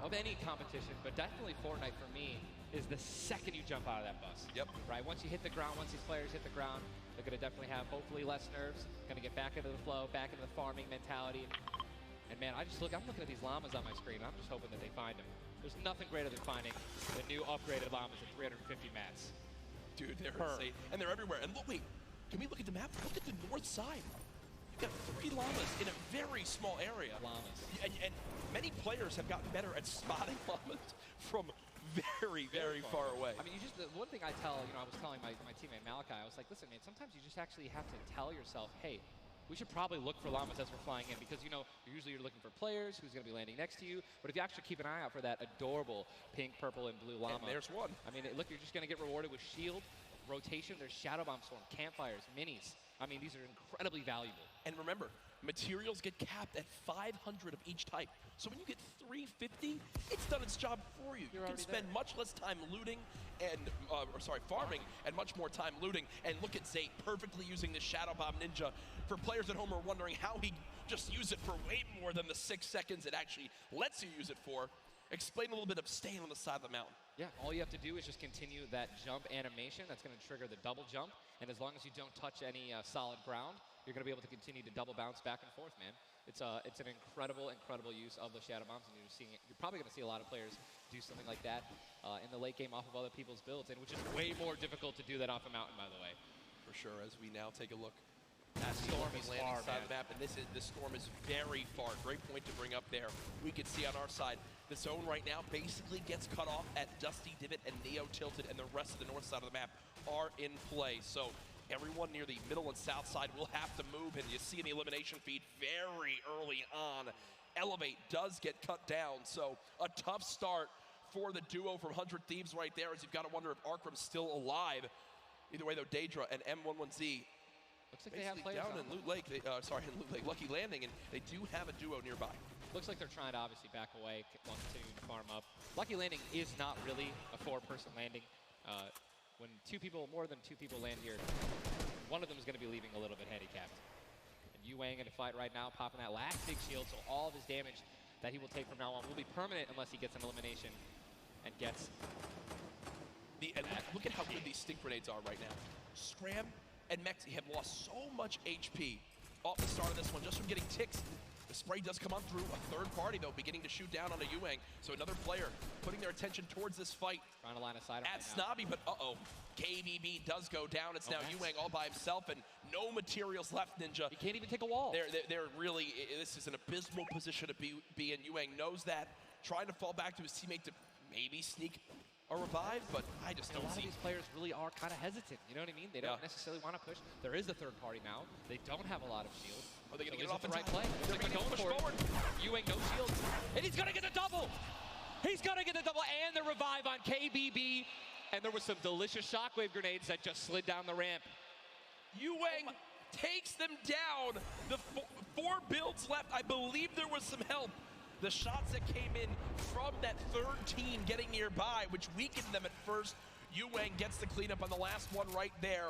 of any competition, but definitely Fortnite for me, is the second you jump out of that bus. Yep. Right? Once you hit the ground, once these players hit the ground, they're going to definitely have hopefully less nerves, going to get back into the flow, back into the farming mentality. And man, I'm looking at these llamas on my screen, and I'm just hoping that they find them. There's nothing greater than finding the new upgraded llamas at 350 mats. Dude, they're insane. And they're everywhere. And look, wait, can we look at the map? Look at the north side. You've got 3 llamas in a very small area. Llamas. And many players have gotten better at spotting llamas from very, very far away. I mean, the one thing I tell, I was telling my teammate Malachi, I was like, listen, man, sometimes you just actually have to tell yourself, hey, we should probably look for llamas as we're flying in, because usually you're looking for players who's going to be landing next to you. But if you actually keep an eye out for that adorable pink, purple, and blue llama, and there's one. I mean, look, you're just going to get rewarded with shield, rotation. There's shadow bomb storm, campfires, minis. I mean, these are incredibly valuable. And remember, materials get capped at 500 of each type. So when you get 350, it's done its job for you. You can spend much less time looting and, farming, and much more time looting. And look at Zay perfectly using the Shadow Bomb Ninja. For players at home who are wondering how he just used it for way more than the 6 seconds it actually lets you use it for, explain a little bit of staying on the side of the mountain. Yeah, all you have to do is just continue that jump animation. That's going to trigger the double jump. And as long as you don't touch any solid ground, you're going to be able to continue to double bounce back and forth, man. It's an incredible, incredible use of the Shadow Bombs, and you're probably going to see a lot of players do something like that in the late game off of other people's builds, and which is way more difficult to do that off a mountain, by the way. For sure, as we now take a look. That storm is far, side of the map, and this storm is very far. Great point to bring up there. We can see on our side, the zone right now basically gets cut off at Dusty Divot and Neo Tilted, and the rest of the north side of the map are in play. So everyone near the middle and south side will have to move, and you see in the elimination feed very early on, Elevate does get cut down. So a tough start for the duo from 100 Thieves right there, as you've got to wonder if Arkram's still alive. Either way, though, Daedra and M11Z looks like they have players down in Loot Lake. In Loot Lake, Lucky Landing, and they do have a duo nearby. Looks like they're trying to obviously back away, continue to farm up. Lucky Landing is not really a 4-person landing. When more than two people land here, one of them is going to be leaving a little bit handicapped. And Yu-Wang in a fight right now, popping that last big shield, so all of his damage that he will take from now on will be permanent unless he gets an elimination and gets. Look at how good these stink grenades are right now. Scram and Mexi have lost so much HP off the start of this one just from getting ticks. The spray does come on through. A third party, though, beginning to shoot down on a Yu-Wang. So another player putting their attention towards this fight. Trying to line a side at Snobby, but KBB does go down. It's now Yu-Wang all by himself, and no materials left, Ninja. He can't even take a wall. They're really, this is an abysmal position to be in. Yu-Wang knows that, trying to fall back to his teammate to maybe sneak a revive, but I just don't see. A lot of these players really are kind of hesitant, you know what I mean? They don't necessarily want to push. There is a third party now. They don't have a lot of shield. Are they going to get off the right play? They're going to push forward. Yu-Wang no shield, and he's going to get the double! He's going to get the double and the revive on KBB, and there was some delicious shockwave grenades that just slid down the ramp. Yu-Wang takes them down. The 4 builds left. I believe there was some help. The shots that came in from that third team getting nearby, which weakened them at first. Yu-Wang gets the cleanup on the last one right there.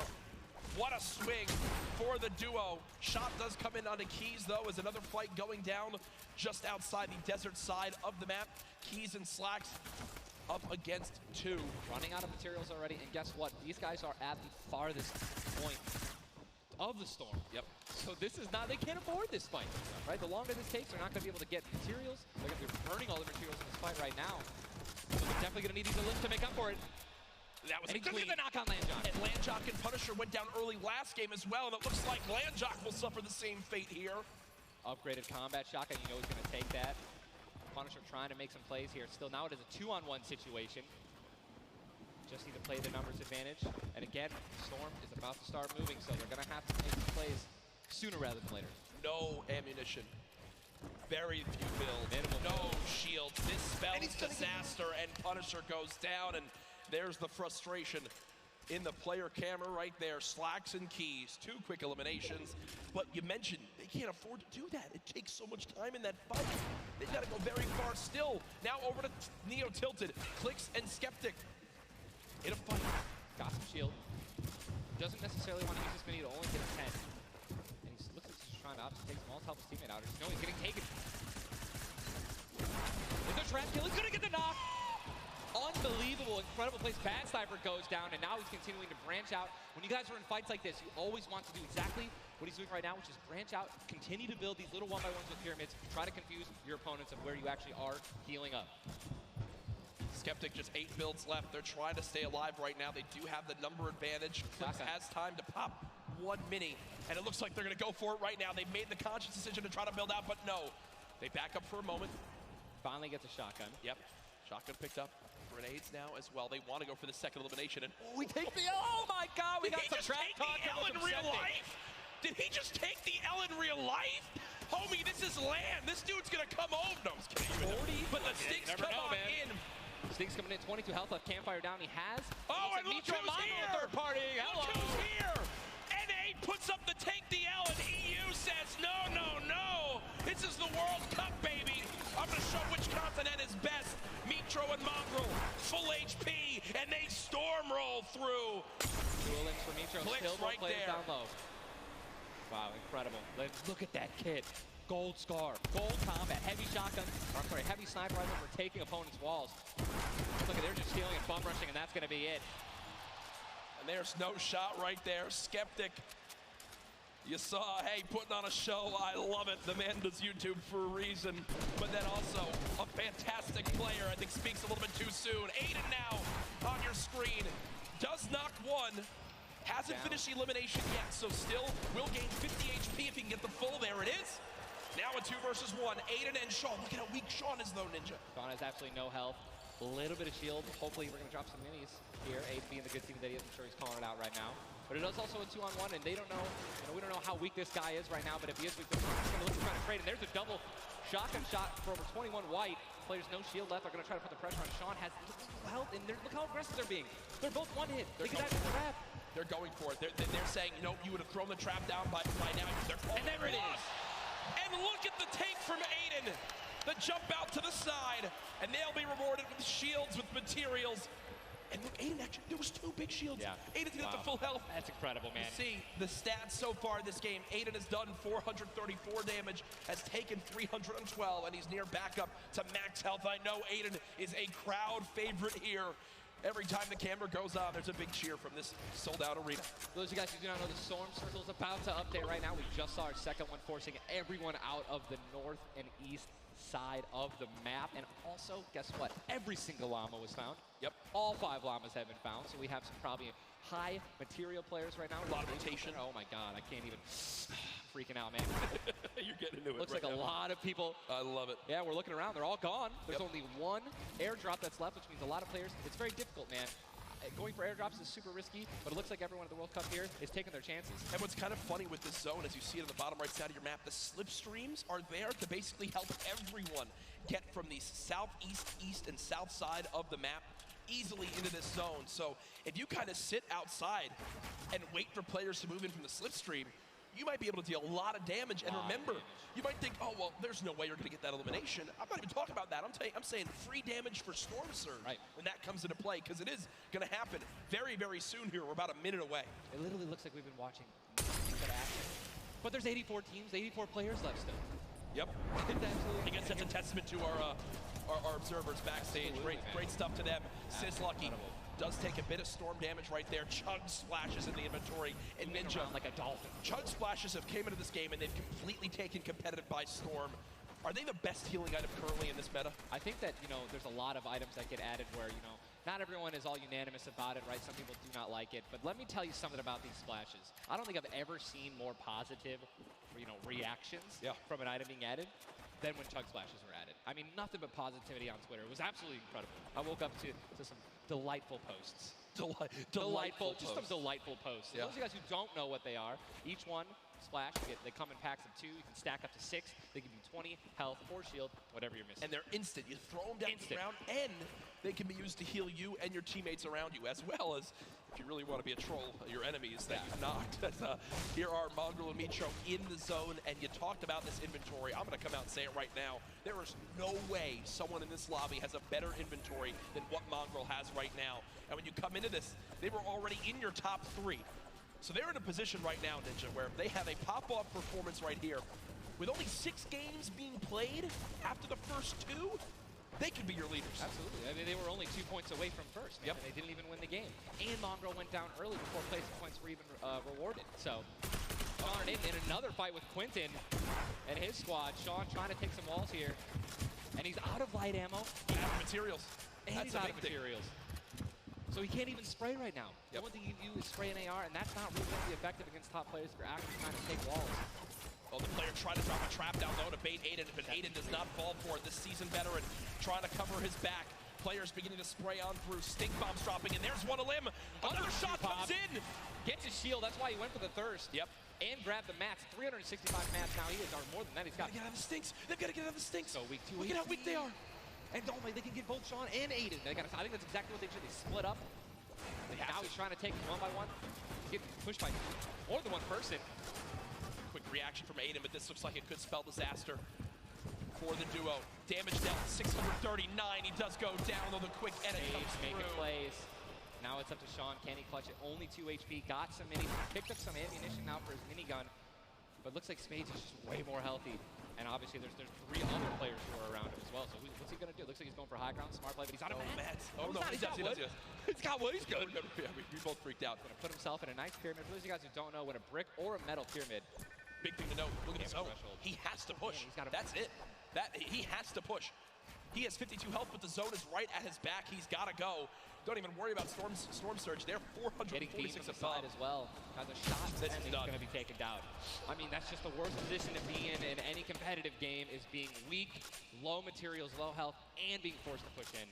What a swing for the duo. Shot does come in onto Keys, though, as another fight going down just outside the desert side of the map. Keys and Slacks up against 2. Running out of materials already, and guess what? These guys are at the farthest point of the storm. Yep. So this is not, they can't afford this fight, right? The longer this takes, they're not going to be able to get materials. They're going to be burning all the materials in this fight right now. So they're definitely going to need these elims to make up for it. That was and he took the knock on Landjock. And Landjock and Punisher went down early last game as well, and it looks like Landjock will suffer the same fate here. Upgraded combat shotgun, you know he's going to take that. Punisher trying to make some plays here. Still, now it is a 2-on-1 situation. Just need to play the numbers advantage. And again, Storm is about to start moving, so they're going to have to make some plays sooner rather than later. No ammunition. Very few builds. No shields. This spells disaster, and Punisher goes down, and there's the frustration in the player camera right there. Slacks and Keys, 2 quick eliminations. But you mentioned they can't afford to do that. It takes so much time in that fight. They've got to go very far still. Now over to Neo Tilted, Clicks and Skeptic in a fight. Got some shield. Doesn't necessarily want to use this mini to only get a 10. And he looks like he's trying to obviously take some walls, help his teammate out. No, he's getting taken. Is there trap kill? He's gonna get unbelievable, incredible place. Bad Sniper goes down, and now he's continuing to branch out. When you guys are in fights like this, you always want to do exactly what he's doing right now, which is branch out, continue to build these little 1x1s with pyramids, try to confuse your opponents of where you actually are healing up. Skeptic just 8 builds left. They're trying to stay alive right now. They do have the number advantage. Clips has time to pop 1 mini, and it looks like they're going to go for it right now. They made the conscious decision to try to build out, but no. They back up for a moment. Finally gets a shotgun. Yep. Shotgun picked up. Grenades now as well. They want to go for the second elimination. And we take the L. Oh my God, we got some track talk. Did he just take the L in real life? Did he just take the L in real life? Homie, this is land. This dude's going to come over. No, I'm just kidding. 40? But the stinks come on in. Stinks coming in, 22 health left, Campfire down, he has. Oh, and look who's here! Third party, hello! Look who's here! NA puts up the take the L, and EU says, no, no, no! This is the World Cup, baby! I'm gonna show which continent is best. Mitro and Mongrel, full HP, and they storm roll through. Dual links for Mitro, still right there. Down low. Wow, incredible. Look at that kit. Gold Scar, Gold Combat, Heavy Shotgun, or I'm sorry, Heavy Sniper Rifle for taking opponents' walls. Look at, they're just stealing and bum rushing, and that's going to be it. And there's no shot right there. Skeptic, you saw, hey, putting on a show. I love it. The man does YouTube for a reason. But then also a fantastic player. I think speaks a little bit too soon. Aiden now on your screen. Does knock one. Hasn't finished the elimination yet, so still will gain 50 HP if he can get the full. There it is. Now a 2 versus 1, Aiden and Sean. Look at how weak Sean is though, Ninja. Sean has absolutely no health. A little bit of shield. Hopefully we're gonna drop some minis here. Aiden being the good team that he is, I'm sure he's calling it out right now. But it is also a 2-on-1, and they don't know, we don't know how weak this guy is right now, but if he is weak, they're gonna look to try to trade. And there's a double shotgun shot for over 21 white. Players no shield left, are gonna try to put the pressure on. Sean has little health, and look how aggressive they're being. They're both one hit. They can actually grab. They're going for it. They're saying, you know, you would have thrown the trap down by now. And there it is. And look at the take from Aiden. The jump out to the side, and they'll be rewarded with shields, with materials. And look, Aiden actually, there was 2 big shields. Yeah. Aiden's gonna get the full health. That's incredible, man. You see the stats so far in this game. Aiden has done 434 damage, has taken 312, and he's near backup to max health. I know Aiden is a crowd favorite here. Every time the camera goes on, there's a big cheer from this sold-out arena. For those of you guys who do not know, the Storm Circle is about to update right now. We just saw our second one, forcing everyone out of the north and east side of the map. And also, guess what? Every single llama was found. Yep. All 5 llamas have been found, so we have some probably high material players right now. A lot of rotation. Oh my God, I can't even. Freaking out, man. You're getting into it. Looks like a lot of people. I love it. Yeah, we're looking around. They're all gone. There's only 1 airdrop that's left, which means a lot of players. It's very difficult, man. Going for airdrops is super risky, but it looks like everyone at the World Cup here is taking their chances. And what's kind of funny with this zone, as you see it on the bottom right side of your map, the slipstreams are there to basically help everyone get from the southeast, east, and south side of the map easily into this zone. So if you kind of sit outside and wait for players to move in from the slipstream, you might be able to deal a lot of damage. And remember, you might think, oh, well, there's no way you're going to get that elimination. I'm not even talking about that. I'm saying free damage for Storm Surge when that comes into play, because it is going to happen very, very soon here. We're about a minute away. It literally looks like we've been watching good action. But there's 84 teams, 84 players left still. Yep. I guess that's a testament to our observers backstage. Great stuff to them. Sizlucky does take a bit of storm damage right there. Chug splashes in the inventory, and Ninja like a dolphin. Chug splashes have came into this game and they've completely taken competitive by storm. Are they the best healing item currently in this meta? I think that, there's a lot of items that get added where, not everyone is all unanimous about it, right? Some people do not like it. But let me tell you something about these splashes. I don't think I've ever seen more positive, reactions from an item being added than when chug splashes were added. I mean, nothing but positivity on Twitter. It was absolutely incredible. I woke up to some delightful posts. Delightful just some delightful posts. Yeah. Those of you guys who don't know what they are, each one splash, they come in packs of 2. You can stack up to 6. They give you 20 health or shield, whatever you're missing. And they're instant. You throw them down the ground, and they can be used to heal you and your teammates around you, as well as, if you really want to be a troll, your enemies that you've knocked. Here are Mongrel and Mitro in the zone, and you talked about this inventory. I'm going to come out and say it right now. There is no way someone in this lobby has a better inventory than what Mongrel has right now. And when you come into this, they were already in your top 3. So they're in a position right now, Ninja, where they have a pop-off performance right here. With only 6 games being played after the first 2, they could be your leaders. Absolutely. I mean, they were only 2 points away from first, man, and they didn't even win the game. And Mongrel went down early before placement points were even rewarded. So, Sean and Aiden in another fight with Quentin and his squad. Sean trying to take some walls here. And he's out of light ammo. He's out of materials. And he's out of materials. So he can't even spray right now. The one thing you can do is spray an AR, and that's not really going to be effective against top players if you're actually trying to take walls. Well, the player tried to drop a trap down low to bait Aiden, but Aiden does not fall for it. This seasoned veteran trying to cover his back. Players beginning to spray on through. Stink bombs dropping, and there's one of them. Another shot comes in. Gets his shield. That's why he went for the thirst. Yep. And grabbed the mats. 365 mats now. He is, or more than that. He's got. Get out of the stinks. They've got to get out of the stinks. So weak 2. Look at how weak they are. And don't they can get both Sean and Aiden. They got. I think that's exactly what they should. They split up. Now he's trying to take them one by one. Get pushed by more than one person. Quick reaction from Aiden, but this looks like it could spell disaster for the duo. Damage dealt 639. He does go down, though the quick edit comes through. Making plays. Now it's up to Sean. Can he clutch it? Only 2 HP. Got some mini. Picked up some ammunition now for his minigun. But looks like Spades is just way more healthy. And obviously there's 3 other players who are around him as well. So what's he going to do? Looks like he's going for high ground. Smart play, but he's out of mats. Oh, no, he's got wood. He's got wood. He's good. Yeah, we both freaked out. Going to put himself in a nice pyramid. For those of you guys who don't know what a brick or a metal pyramid. Big thing to note. Look at his zone. He has to push. That's it. He has to push. He has 52 health, but the zone is right at his back. He's got to go. Don't even worry about Storm Surge. They're 446 above as well. Has a shot, this and is he's going to be taken down. I mean, that's just the worst position to be in any competitive game, is being weak, low materials, low health, and being forced to push in.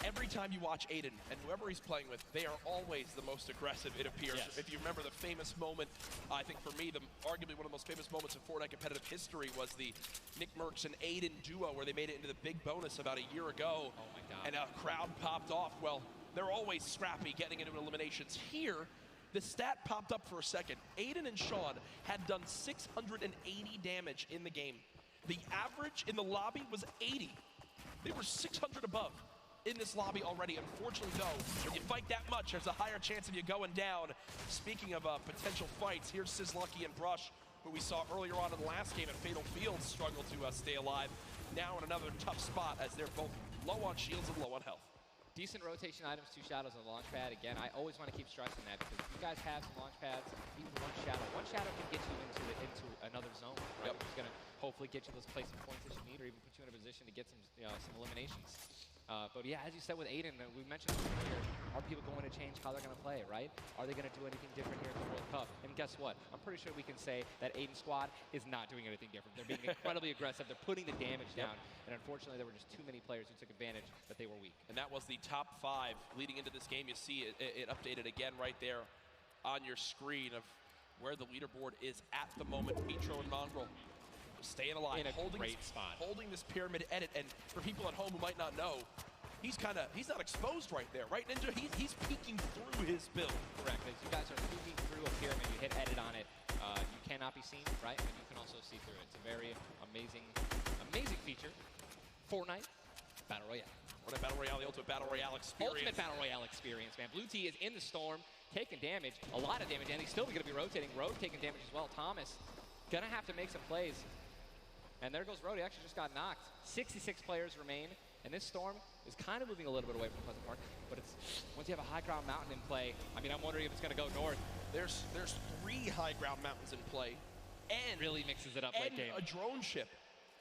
Every time you watch Aiden, and whoever he's playing with, they are always the most aggressive, it appears. Yes. If you remember the famous moment, I think for me, arguably one of the most famous moments in Fortnite competitive history was the Nick Merckx and Aiden duo, where they made it into the big bonus about a year ago. Oh my God. And a crowd popped off. Well, they're always scrappy getting into eliminations. Here, the stat popped up for a second. Aiden and Sean had done 680 damage in the game. The average in the lobby was 80. They were 600 above in this lobby already. Unfortunately, though, when you fight that much, there's a higher chance of you going down. Speaking of potential fights, here's Sizlucky and Brush, who we saw earlier on in the last game at Fatal Fields, struggle to stay alive. Now in another tough spot, as they're both low on shields and low on health. Decent rotation items, 2 shadows on the launch pad. Again, I always want to keep stressing that, because if you guys have some launch pads, even one shadow can get you into another zone. Right? Yep. Which is going to hopefully get you those placement points that you need, or even put you in a position to get some eliminations. But yeah, as you said with Aiden, we mentioned earlier, are people going to change how they're going to play, right? Are they going to do anything different here at the World Cup? And guess what? I'm pretty sure we can say that Aiden's squad is not doing anything different. They're being incredibly aggressive. They're putting the damage down. And unfortunately, there were just too many players who took advantage, but they were weak. And that was the top 5 leading into this game. You see it updated again right there on your screen of where the leaderboard is at the moment. Mitro and Mongrel staying alive, in a great spot, holding this pyramid edit. And for people at home who might not know, he's not exposed right there, right? Ninja, he's peeking through his build. Correct. As you guys are peeking through a pyramid, you hit edit on it, you cannot be seen, right? And you can also see through it. It's a very amazing feature. Fortnite Battle Royale. Fortnite Battle Royale, the ultimate Battle Royale experience. Ultimate Battle Royale experience, man. Blue T is in the storm, taking damage, a lot of damage, and he's still going to be rotating. Road taking damage as well. Thomas gonna have to make some plays. And there goes Road. He actually just got knocked. 66 players remain, and this storm is kind of moving a little bit away from Pleasant Park. But it's once you have a high ground mountain in play, I mean, I'm wondering if it's going to go north. There's 3 high ground mountains in play, and really mixes it up late game. A drone ship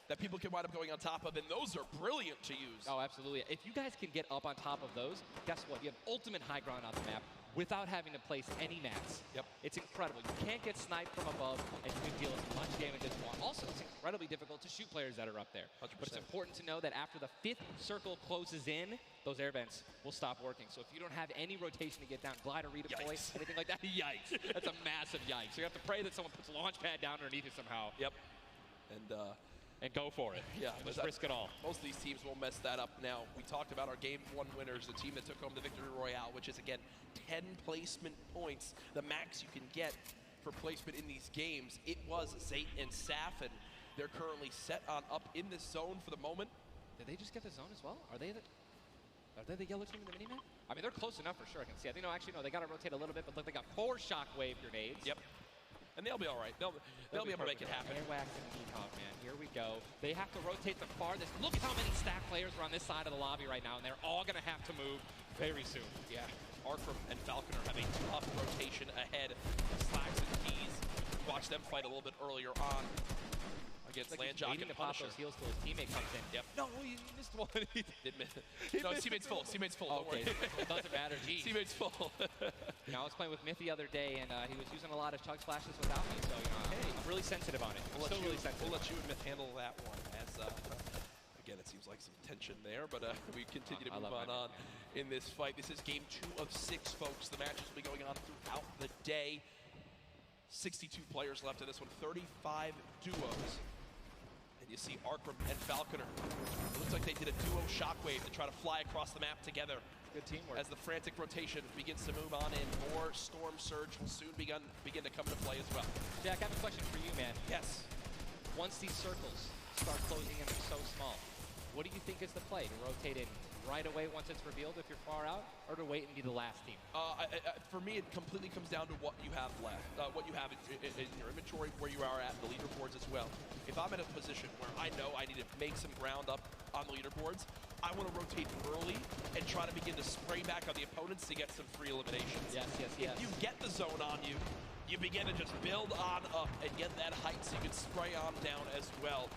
that people can wind up going on top of, and those are brilliant to use. Oh, absolutely. If you guys can get up on top of those, guess what? You have ultimate high ground on the map without having to place any mats. Yep. It's incredible. You can't get sniped from above, and you can deal as much damage as you want. Also, it's incredibly difficult to shoot players that are up there. 100%. But it's important to know that after the 5th circle closes in, those air vents will stop working. So if you don't have any rotation to get down, glide or redeploy, anything like that, yikes. That's a massive yikes. So you have to pray that someone puts a launch pad down underneath it somehow. Yep. And go for it. Yeah, just risk it all. Most of these teams will mess that up. Now, we talked about our Game 1 winners, the team that took home the Victory Royale, which is, again, 10 placement points, the max you can get for placement in these games. It was Zate and Saf, and they're currently set on up in this zone for the moment. Did they just get the zone as well? Are they the yellow team in the mini-map? I mean, they're close enough for sure, I can see. I think, no, actually, no, they got to rotate a little bit, but look, they got 4 shockwave grenades. Yep. and they'll be all right. They'll be able to make it happen. Airwax and Decog, man. Here we go. They have to rotate the farthest. Look at how many stack players are on this side of the lobby right now, and they're all going to have to move very soon. Yeah, Arkram and Falconer have a tough rotation ahead. Slacks and Keys. Watch them fight a little bit earlier on against Landjock and to pop Punisher. those heals till his teammate comes in. Yep. No, he missed one. Did miss. No, teammate's full. Teammate's full. Don't Okay, worry. it doesn't matter. Geez. Teammate's full. You know, I was playing with Myth the other day, and he was using a lot of chug splashes without me, so you know, I'm really sensitive on it. We'll really sensitive. We'll let you and Myth handle that one. As again, it seems like some tension there, but we continue to move on in this fight. This is game 2 of 6, folks. The matches will be going on throughout the day. 62 players left in this one, 35 duos. And you see Arkram and Falconer. It looks like they did a duo shockwave to try to fly across the map together. Good teamwork. As the frantic rotation begins to move on in, more Storm Surge will soon begin to come into play as well. Jack, I have a question for you, man. Yes. Once these circles start closing in, they're so small. What do you think is the play? To rotate in right away once it's revealed if you're far out, or to wait and be the last team? For me, it completely comes down to what you have left, what you have in your inventory, where you are at, the leaderboards as well. If I'm in a position where I know I need to make some ground up on the leaderboards, I want to rotate early and try to begin to spray back on the opponents to get some free eliminations. Yes. If you get the zone on you, you begin to just build on up and get that height so you can spray on down as well.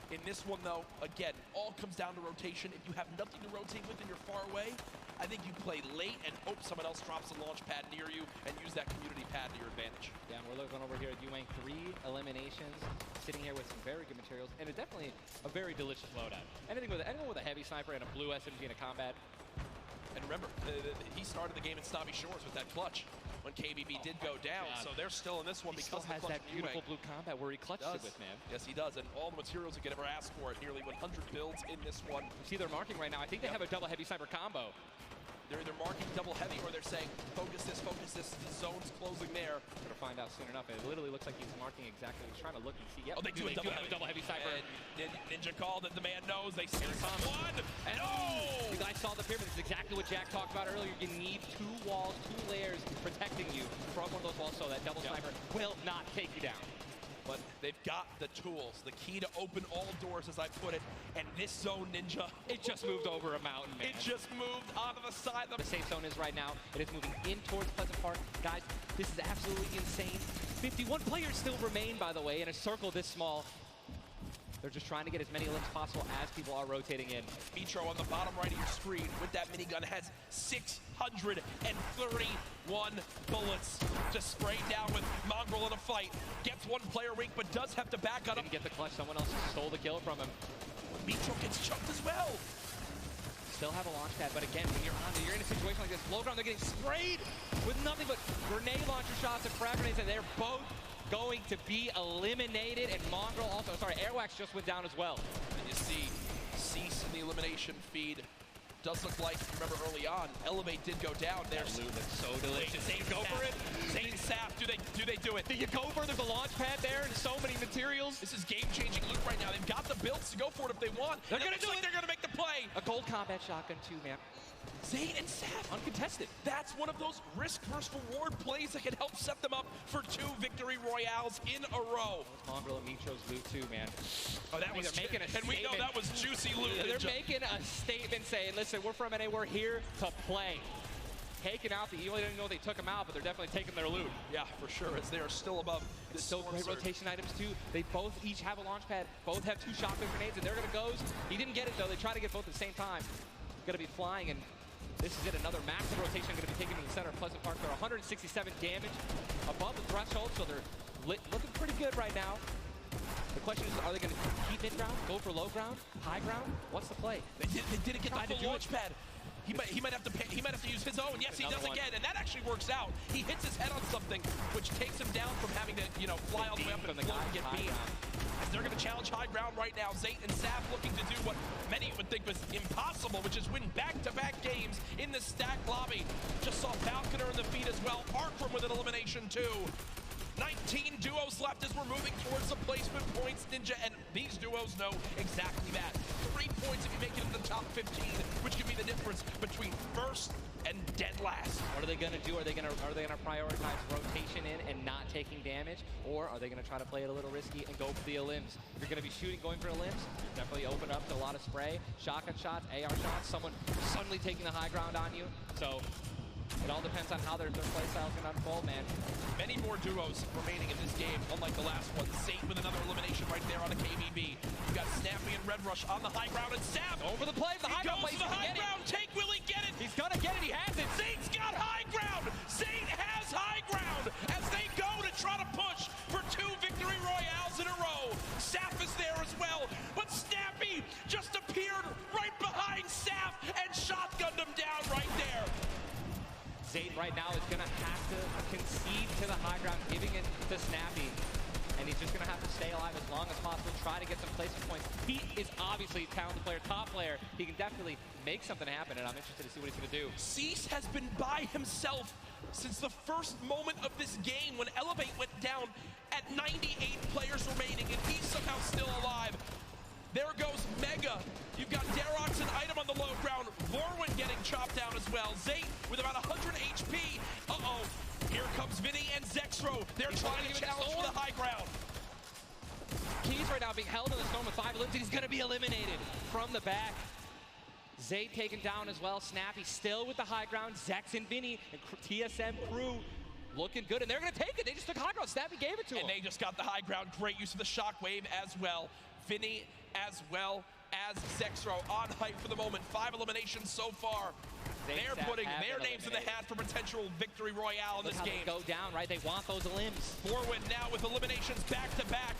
In this one, though, again, all comes down to rotation. If you have nothing to rotate with and you're far away, I think you play late and hope someone else drops a launch pad near you and use that community pad to your advantage. Yeah, and we're looking over here at Yuang, 3 eliminations, sitting here with some very good materials, and it's definitely a very delicious loadout. Anyone with a heavy sniper and a blue SMG in a combat. And remember, he started the game in Snobby Shores with that clutch when KBB did go down, so they're still in this one because he still has that beautiful blue combat where he clutched it with, man. Yes, he does, and all the materials you could ever ask for, nearly 100 builds in this one. You see they're marking right now. I think they have a double heavy sniper combo. They're either marking double heavy or they're saying, focus this, the zone's closing there. We're gonna find out soon enough. It literally looks like he's marking exactly. He's trying to look and see. Yep. Oh, they do have a double heavy sniper. And Ninja called it, the man knows, they see someone. And you guys saw the pyramid. It's exactly what Jack talked about earlier. You need 2 walls, 2 layers protecting you from one of those walls so that double sniper will not take you down. But they've got the tools, the key to open all doors, as I put it. And this zone, Ninja, it just moved over a mountain, man. It just moved onto the side. The safe zone is right now. It is moving in towards Pleasant Park. Guys, this is absolutely insane. 51 players still remain, by the way, in a circle this small. They're just trying to get as many limbs possible as people are rotating in. Mitro on the bottom right of your screen with that minigun has 631 bullets to spray down with Mongrel in a fight. Gets 1 player weak, but does have to back on him. Didn't get the clutch. Someone else stole the kill from him. Mitro gets choked as well. Still have a launch pad, but again, when you're in a situation like this, low ground, they're getting sprayed with nothing but grenade launcher shots and frag grenades, and they're both going to be eliminated, and Mongrel also, Airwax just went down as well. And you see Cease in the elimination feed. Does look like, remember early on, Elevate did go down there. That loot looks so delicious. Zane, go for it. Zane and Saf, do they do it? Do you go for it? There's a launch pad there and so many materials. This is game-changing loot right now. They've got the builds to go for it if they want. They're going to do it. They're going to make the play. A gold combat shotgun too, man. Zane and Saf. Uncontested. That's one of those risk versus reward plays that can help set them up for 2 victory royales in a row. Mongrel and Mitro's loot too, man. Oh, that was making a statement. And we know that was juicy loot. They're making a statement saying, listen, we're from NA, we're here to play. Taking out you only didn't know they took them out, but they're definitely taking their loot. Yeah, for sure, as they are still above this. Still great rotation items too. They both each have a launch pad, both have 2 shotgun grenades, and they're gonna go. He didn't get it though. They try to get both at the same time. Gonna be flying, and this is it. Another massive rotation going to be taken to the center of Pleasant Park. They're 167 damage above the threshold, so they're looking pretty good right now. The question is, are they going to keep mid-ground, go for low ground, high ground? What's the play? They didn't get the full launch pad. He might have to use his own. Yes, he does again, and that actually works out. He hits his head on something, which takes him down from having to, fly all the way up and get beamed. As they're going to challenge high ground right now. Zayt and Saf looking to do what many would think was impossible, which is win back-to-back games in the stacked lobby. Just saw Falconer in the feed as well. Arkram with an elimination too. 19 duos left as we're moving towards the placement points, Ninja, and these duos know exactly that. 3 points if you make it in the top 15, which could be the difference. difference between first and dead last. What are they going to do? Are they going to prioritize rotation in and not taking damage, or are they going to try to play it a little risky and go for the elims? If you're going to be shooting, going for elims, definitely open up to a lot of spray, shotgun shots, AR shots, someone suddenly taking the high ground on you. So it all depends on how their play style is going to unfold, man. Many more duos remaining in this game, unlike the last one. Zate with another elimination right there on the KBB. You got Snappy and Red Rush on the high ground, and Sav over the play. The high ground goes to the high ground. Take, will he get it? He's going to get it. He has it. Zate's got high ground. Zate has high ground as they go to try to push for 2 victory royales in a row. Saf is there as well, but Snappy just appeared right behind Saf and shotgunned him down right there. Zate right now is going to have to concede to the high ground, giving it to Snappy. And he's just going to have to stay alive as long as possible, try to get some placement points. He is obviously a talented player, top player. He can definitely make something happen, and I'm interested to see what he's going to do. Cease has been by himself since the first moment of this game when Elevate went down at 98 players remaining, and he's somehow still alive. There goes Mega. You've got Darox and Item on the low ground. Vorwin getting chopped down as well. Zate with about 100 HP. Uh-oh. Here comes Vinny and Zexrow. They're trying to challenge for the high ground. Keys right now being held in the storm with 5 elims. He's going to be eliminated from the back. Zate taken down as well. Snappy still with the high ground. Zex and Vinny and TSM crew looking good, and they're going to take it. They just took high ground. Snappy gave it to him. And they just got the high ground. Great use of the shockwave as well. Vinny as well as Zexrow on hype for the moment. 5 eliminations so far. They're putting their names in the hat for potential victory royale in this game. Go down, right? They want those elims. Forward now with eliminations back to back.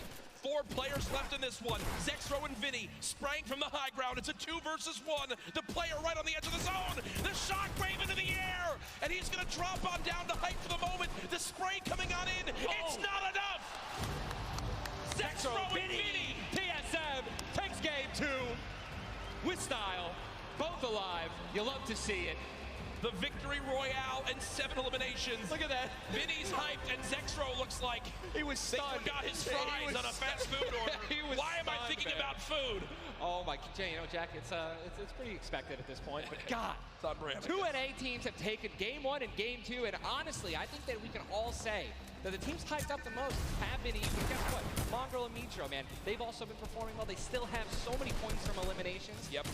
4 players left in this one. Zexrow and Vinny spraying from the high ground. It's a 2 versus 1. The player right on the edge of the zone. The shockwave into the air. And he's going to drop on down to hype for the moment. The spray coming on in. It's not enough. Zexrow and Vinny. TSM takes game 2 with style. Both alive. You love to see it. The victory royale and 7 eliminations. Look at that. Vinny's hyped, and Zexrow looks like he was stunned. They forgot his fries on a fast food order. Why am I thinking about food? Oh my, you know, Jack, it's pretty expected at this point. But God, it's on brand. 2 NA teams have taken game 1 and game 2, and honestly, I think that we can all say that the teams hyped up the most have been even. Guess what? Mongrel and Mitro, man, they've also been performing well. They still have so many points from eliminations. Yep.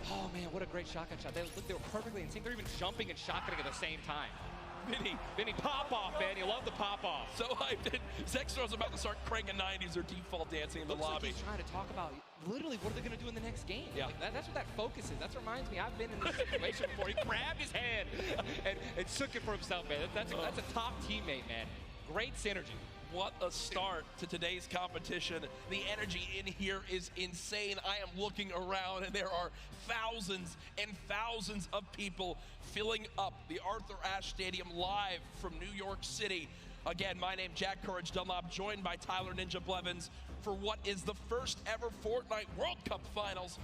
Oh man, what a great shotgun shot. They were perfectly in sync. They're even jumping and shotgunning at the same time. Vinny, pop off, man. You love the pop off. So hyped. Zexrow's about to start cranking 90s or default dancing in the lobby. Like he's trying to talk about literally what are they going to do in the next game. Yeah. Like that's what that focus is. That reminds me, I've been in this situation before. He grabbed his hand and took it for himself, man. That's a top teammate, man. Great synergy. What a start to today's competition. The energy in here is insane. I am looking around and there are thousands and thousands of people filling up the Arthur Ashe Stadium live from New York City. Again, my name Jack Courage Dunlop, joined by Tyler Ninja Blevins for what is the first ever Fortnite World Cup Finals.